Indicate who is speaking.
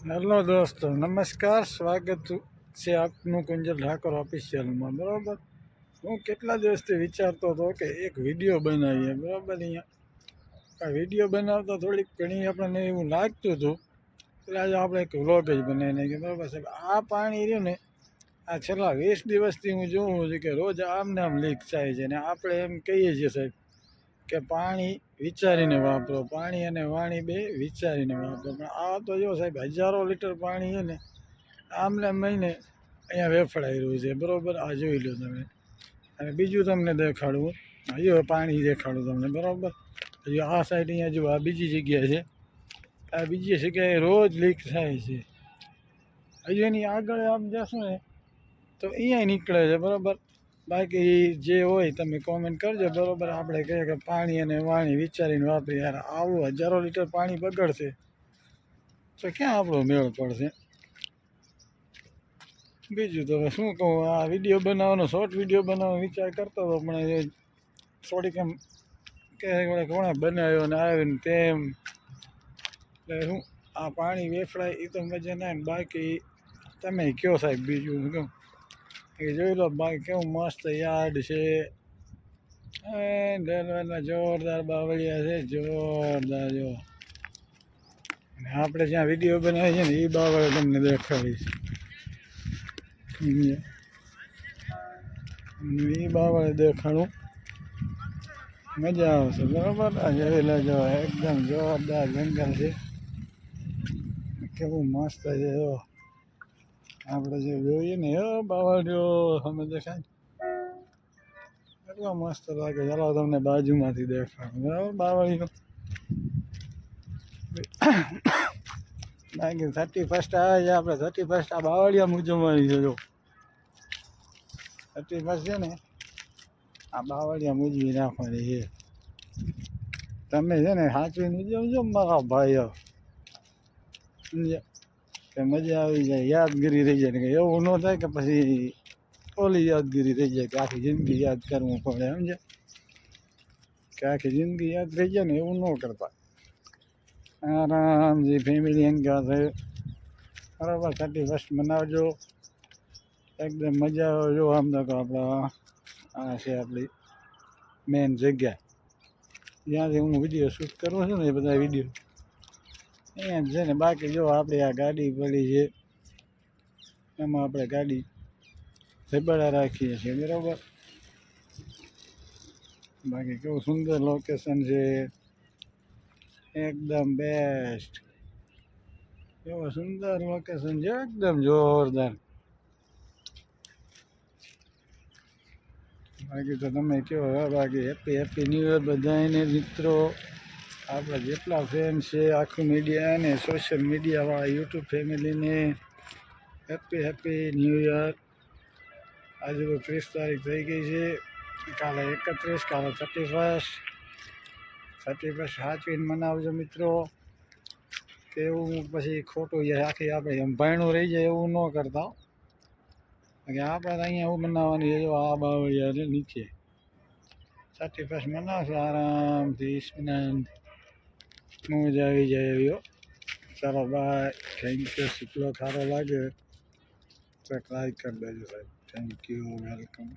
Speaker 1: Hello દોસ્તો, નમસ્કાર. સ્વાગત છે આપનું કુંજલ ઠાકોર ઓફિશિયલમાં. બરાબર, હું કેટલા દિવસથી વિચારતો હતો કે એક વિડીયો બનાવીએ. બરાબર, અહીંયા આ વિડીયો બનાવતા થોડીક ઘણી આપણને એવું લાગતું હતું એટલે આજે આપણે એક વ્લોગ જ બનાવી નાખીએ. બરાબર સાહેબ, આ પાણી રહ્યું ને, આ છેલ્લા 20 દિવસથી હું જોઉં છું કે રોજ આમને આમ લીક થાય છે ને આપણે એમ કહીએ છીએ સાહેબ કે પાણી વિચારીને વાપરો, પાણી અને વાણી બે વિચારીને વાપરો. પણ આ તો જો સાહેબ, હજારો લીટર પાણી છે ને આમને મહિને અહીંયા વેફડાઈ રહ્યું છે. બરાબર, આ જોઈ લો તમે. અને બીજું તમને દેખાડવું, હજુ પાણી દેખાડું તમને. બરાબર, હજુ આ સાઈડ અહીંયા જો આ બીજી જગ્યા છે, આ બીજી જગ્યાએ રોજ લીક થાય છે. હજુ એની આગળ આમ જશો ને તો અહીંયા નીકળે છે. બરાબર, બાકી જે હોય તમે કોમેન્ટ કરજો. બરાબર, આપણે કહીએ કે પાણી અને વાણી વિચારીને વાપરી. યાર, આવું હજારો લીટર પાણી બગડશે તો ક્યાં આપણો મેળ પડશે? બીજું તો શું કહું, આ વિડીયો બનાવવાનો, શોર્ટ વિડીયો બનાવવાનો વિચાર કરતો હતો, પણ થોડીક એમ કે કોણે બનાવ્યો ને આવીને તેમ, એટલે શું આ પાણી વેફડાય એ તો મજા ના. બાકી તમે કયો સાહેબ, બીજું હું કહું એ જોઈ લો. બાકી કેવું મસ્ત યાર્ડ છે, રેલવેના જોરદાર બાવળિયા છે, જોરદાર. જો આપણે જ્યાં વિડીયો બનાવીએ છે ને એ બાવળ તમને દેખાડીશ. એ બાવળ દેખાડું, મજા આવશે. બરાબર, આ જોઈ લેજો, એકદમ જોરદાર જંગલ છે, કેવું મસ્ત છે. જો આપણે જે જોઈએ ને એ બાવળ જો અમે દેખાય એટલો મસ્ત લાગે. ચાલો તમને બાજુમાંથી દેખાડું. બરાબર, બાવળીનું બાકી 31 આવે છે. આપણે 31 આ બાવળિયા ઉજવવાની છે. જો 31 છે ને, આ બાવળિયા ઉજવી નાખવાની છે. તમે છે ને સાચવીને ઉજવજો મારા ભાઈઓ, સમજ્યા? કે મજા આવી જાય, યાદગીરી રહી જાય. કે એવું ન થાય કે પછી ઓલી યાદગીરી રહી જાય કે આખી જિંદગી યાદ કરવું પડે. સમજ્યા? કે આખી જિંદગી યાદ રહી જાય ને, એવું ન કરતા. આરામથી ફેમિલી સાથે બરાબર 31 મનાવજો, એકદમ મજા આવે. જો આમ તો આપણા આ છે આપણી મેન જગ્યા, જ્યાંથી હું વિડીયો શૂટ કરું છું ને, એ બધા વિડીયો અહીંયા જ છે ને. બાકી જો આપણે આ ગાડી પડી છે, એમાં આપણે ગાડી ધબાડા રાખીએ છીએ. બરાબર, બાકી કેવું સુંદર લોકેશન છે, એકદમ બેસ્ટ. એવો સુંદર લોકેશન છે, એકદમ જોરદાર. બાકી તો તમે કહો. બાકી હેપી ન્યૂ યર બધાને મિત્રો. આપણા જેટલા ફેન છે આખું મીડિયા અને સોશિયલ મીડિયાવાળા યુટ્યુબ ફેમિલીને હેપી ન્યૂ યર. આજે તો 30 તારીખ થઈ ગઈ છે, કાલે 31, કાલે 31 સાચવીને મનાવજો મિત્રો. કે એવું પછી ખોટું આખી આપણે અંભાણું રહી જાય એવું ન કરતા. કે આપણે અહીંયા એવું બનાવવાની છે. જો આ બાવળિયા છે નીચે, 31 મનાવશો આરામથી, મજા આવી જાય એવી. ચાલો બાય, થેન્ક યુ. શીખલો સારો લાગે તો લાઈક કરી દેજો સાહેબ. Thank you, welcome.